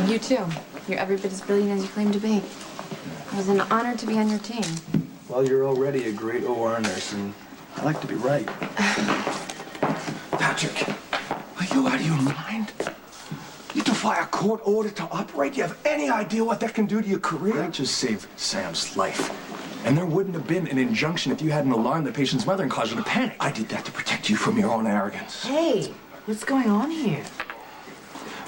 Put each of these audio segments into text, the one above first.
You too. You're every bit as brilliant as you claim to be. It was an honor to be on your team. Well, you're already a great OR nurse, and I like to be right. Patrick, are you out of your mind? You defy a court order to operate? You have any idea what that can do to your career? I just saved Sam's life. And there wouldn't have been an injunction if you hadn't alarmed the patient's mother and caused her to panic. I did that to protect you from your own arrogance. Hey, what's going on here?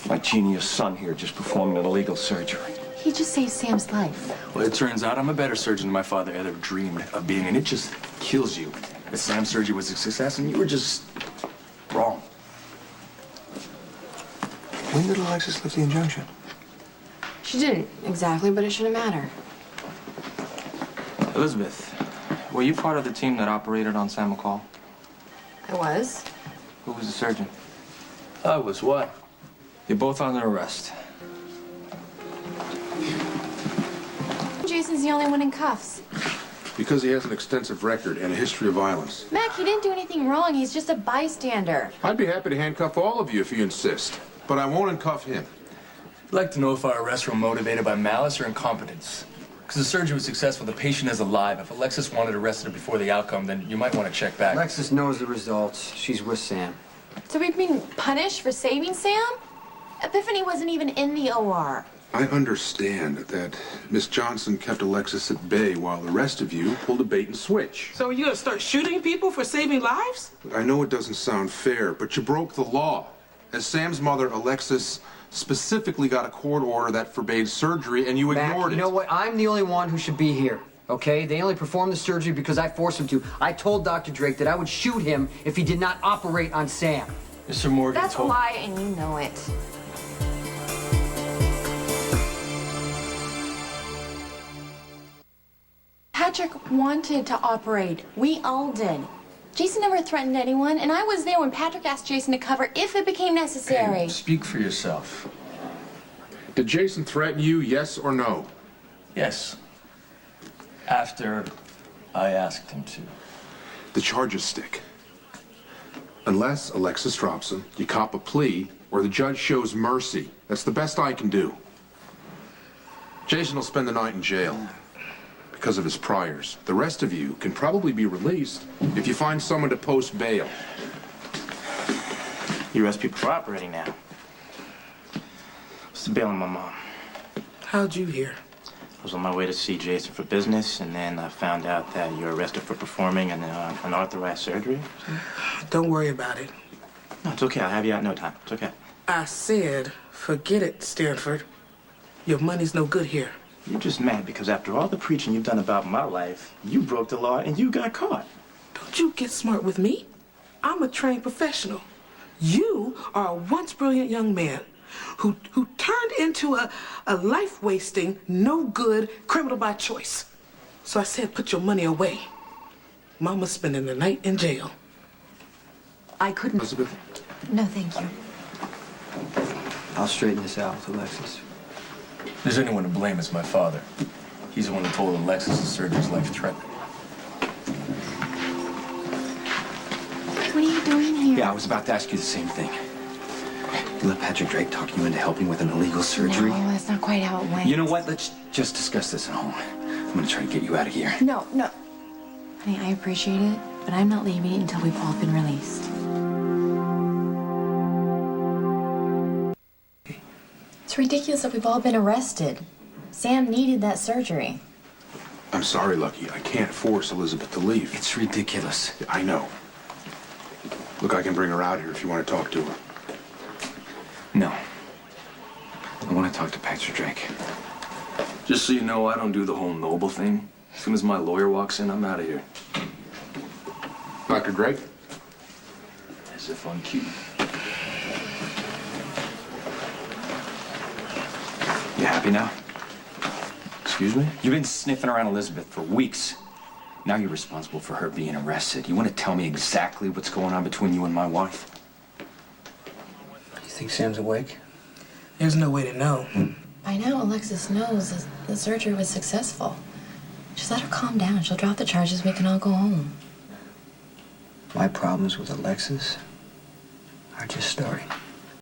My genius son here just performed an illegal surgery. He just saved Sam's life. Well, it turns out I'm a better surgeon than my father ever dreamed of being, and it just kills you that Sam's surgery was a success and you were just wrong. When did Alexis lift the injunction? She didn't exactly, but it shouldn't matter. Elizabeth, were you part of the team that operated on Sam McCall? I was. Who was the surgeon? I was what? You're both under arrest. Jason's the only one in cuffs. Because he has an extensive record and a history of violence. Mac, he didn't do anything wrong. He's just a bystander. I'd be happy to handcuff all of you if you insist, but I won't handcuff him. I'd like to know if our arrests were motivated by malice or incompetence. Because the surgery was successful, the patient is alive. If Alexis wanted arrested before the outcome, then you might want to check back. Alexis knows the results. She's with Sam. So we've been punished for saving Sam? Epiphany wasn't even in the OR. I understand that Miss Johnson kept Alexis at bay while the rest of you pulled a bait and switch. So you're gonna start shooting people for saving lives? I know it doesn't sound fair, but you broke the law. As Sam's mother, Alexis specifically got a court order that forbade surgery, and you ignored it. You know what? I'm the only one who should be here, okay? They only performed the surgery because I forced them to. I told Dr. Drake that I would shoot him if he did not operate on Sam. Mr. Morgan That's a lie, and you know it. Patrick wanted to operate. We all did. Jason never threatened anyone, and I was there when Patrick asked Jason to cover if it became necessary. Hey, speak for yourself. Did Jason threaten you, yes or no? Yes. After I asked him to. The charges stick. Unless Alexis drops them, you cop a plea, or the judge shows mercy. That's the best I can do. Jason will spend the night in jail because of his priors. The rest of you can probably be released if you find someone to post bail. You arrest people for operating now. What's the bail on my mom? How'd you hear? I was on my way to see Jason for business, and then I found out that you're arrested for performing an unauthorized surgery. Don't worry about it. No, it's okay. I'll have you out in no time. It's okay. I said, forget it, Stanford. Your money's no good here. You're just mad because after all the preaching you've done about my life, you broke the law and you got caught. Don't you get smart with me. I'm a trained professional. You are a once brilliant young man who turned into a life-wasting, no-good criminal by choice. So I said, put your money away. Mama's spending the night in jail. I couldn't. Elizabeth? No, thank you. I'll straighten this out with Alexis. If there's anyone to blame, it's my father. He's the one who told Alexis the surgery's life-threatening. What are you doing here? Yeah, I was about to ask you the same thing. You let Patrick Drake talk you into helping with an illegal surgery? No, that's not quite how it went. You know what? Let's just discuss this at home. I'm gonna try to get you out of here. No. Honey, I appreciate it, but I'm not leaving until we've all been released. It's ridiculous that we've all been arrested. Sam needed that surgery. I'm sorry, Lucky. I can't force Elizabeth to leave. It's ridiculous. I know. Look, I can bring her out here if you want to talk to her. No. I want to talk to Patrick Drake. Just so you know, I don't do the whole noble thing. As soon as my lawyer walks in, I'm out of here. Dr. Drake? As if on cue. You happy now? Excuse me? You've been sniffing around Elizabeth for weeks. Now you're responsible for her being arrested. You want to tell me exactly what's going on between you and my wife? You think Sam's awake? There's no way to know. By now, Alexis knows that the surgery was successful. Just let her calm down. She'll drop the charges. We can all go home. My problems with Alexis are just starting.